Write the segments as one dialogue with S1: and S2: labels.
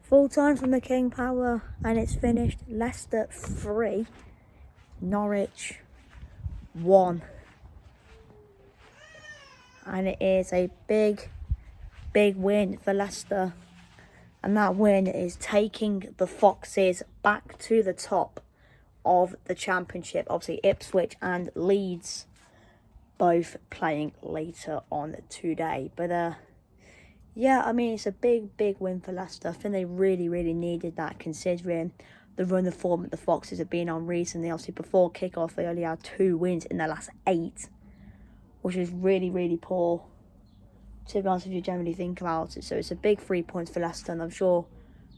S1: Full time from the King Power, and it's finished. Leicester 3, Norwich 1. And it is a big win for Leicester. And that win is taking the Foxes back to the top of the Championship. Obviously, Ipswich and Leeds both playing later on today. But yeah, I mean, it's a big win for Leicester. I think they really needed that, considering the run of form that the Foxes have been on recently. Obviously, before kick-off, they only had 2 wins in their last 8, which is really poor, to be honest, if you generally think about it. So it's a big 3 points for Leicester, and I'm sure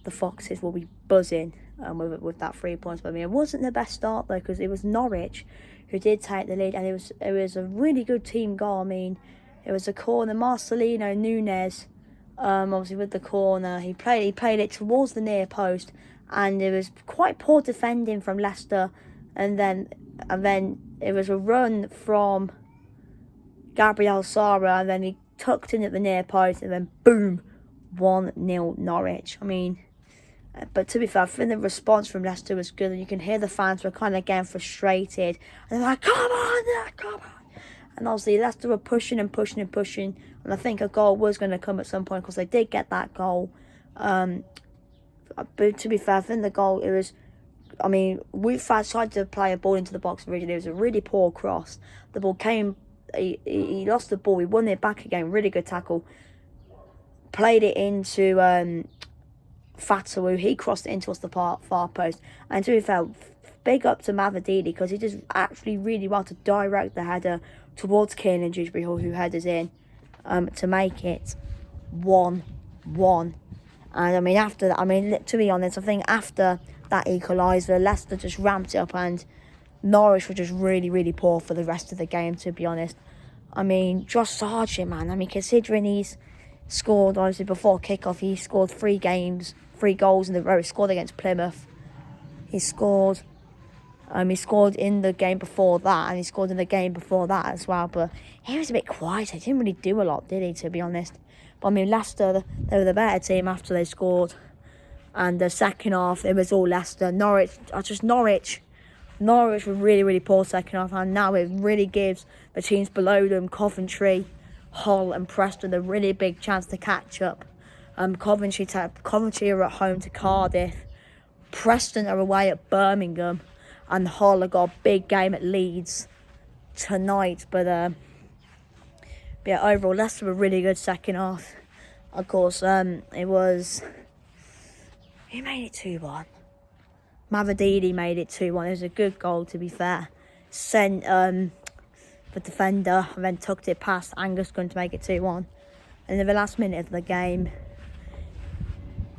S1: the Foxes will be buzzing with that 3 points. But I mean, it wasn't the best start, though, because it was Norwich who did take the lead, and it was a really good team goal. I mean, it was a corner, Marcelino Nunes, obviously with the corner, he played it towards the near post, and it was quite poor defending from Leicester, and then it was a run from Gabriel Sara, and then he tucked in at the near post, and then boom, 1-0 Norwich. I mean, but to be fair, I think the response from Leicester was good, and you can hear the fans were kind of getting frustrated, and they're like, come on. And obviously Leicester were pushing, and I think a goal was going to come at some point, because they did get that goal. But to be fair, I think the goal, it was, I mean, we tried to play a ball into the box originally. It was a really poor cross. The ball came, he lost the ball, he won it back again, really good tackle. Played it into Fatawu, he crossed it into us the far post. And to be fair, big up to Mavididi, because he did actually really well to direct the header towards Kiernan Dewsbury Hall, who headers in to make it 1-1. And I mean, after that, I mean, to be honest, I think after that equaliser, Leicester just ramped it up, and Norwich were just really poor for the rest of the game, to be honest. I mean, Josh Sargent, man, I mean, considering he's scored, obviously, before kick-off, he scored 3 goals in a row. He scored against Plymouth. He scored in the game before that, and he scored in the game before that as well. But he was a bit quiet. He didn't really do a lot, did he, to be honest? But I mean, Leicester, they were the better team after they scored. And the second half, it was all Leicester. Norwich were really poor second half, and now it really gives the teams below them, Coventry, Hull and Preston, a really big chance to catch up. Coventry are at home to Cardiff. Preston are away at Birmingham. And Hull have got a big game at Leeds tonight. But yeah, overall, Leicester were really good second half. Of course, it was... Who made it 2-1? Mavididi made it 2-1. It was a good goal, to be fair. Sent the defender and then tucked it past Angus Gunn to make it 2-1. And in the last minute of the game,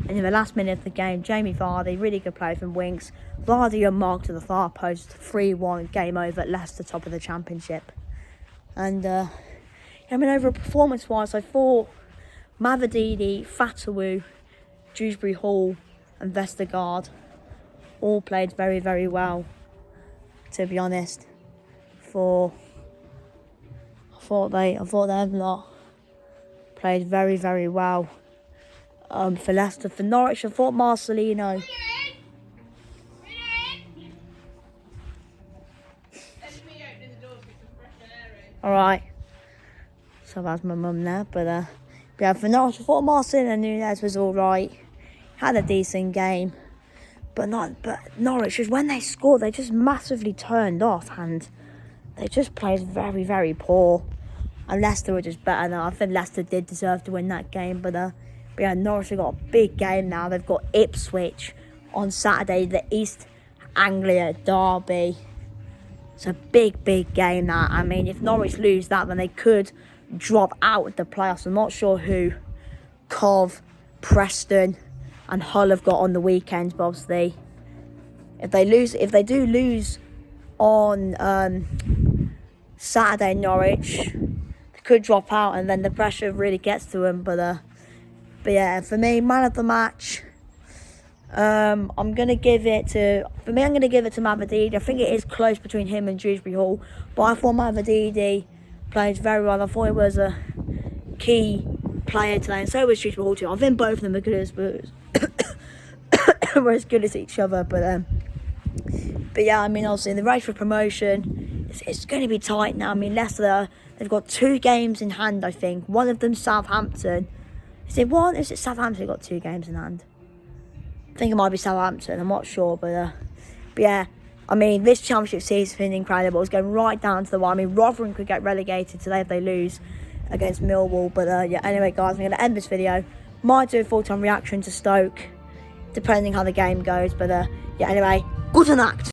S1: Jamie Vardy, really good play from Winks. Vardy unmarked to the far post, 3-1, game over, Leicester top of the Championship. And I mean, overall performance-wise, I thought Mavididi, Fatawu, Dewsbury Hall and Vestergaard all played very well, to be honest. I thought them lot played very well. For Leicester. For Norwich, I thought Marcelino. Alright. So that's my mum there. But yeah, for Norwich, I thought Marcelino Nunes was alright. Had a decent game. But Norwich, just when they scored, they just massively turned off, and they just played very poor. And Leicester were just better now. I think Leicester did deserve to win that game, but yeah, Norwich have got a big game now. They've got Ipswich on Saturday, the East Anglia derby. It's a big game now. I mean, if Norwich lose that, then they could drop out of the playoffs. I'm not sure who Cov, Preston and Hull have got on the weekend, but obviously if they do lose on Saturday, Norwich, they could drop out, and then the pressure really gets to them. But yeah, for me, man of the match, I'm gonna give it to Mavididi. I think it is close between him and Dewsbury Hall, but I thought Mavididi played very well. I thought he was a key player today, and so was Dewsbury Hall too. I think both of them are good as Spurs. we're as good as each other. But yeah, I mean, obviously the race for promotion, it's going to be tight now. I mean, Leicester, they've got 2 games in hand, I think. One of them Southampton. Is it one? Is it Southampton got 2 games in hand? I think it might be Southampton. I'm not sure, but yeah. I mean, this championship season has been incredible. It's going right down to the wire. I mean, Rotherham could get relegated today if they lose against Millwall. But yeah, anyway, guys, I'm going to end this video. Might do a full-time reaction to Stoke, depending how the game goes. But yeah, anyway, good night.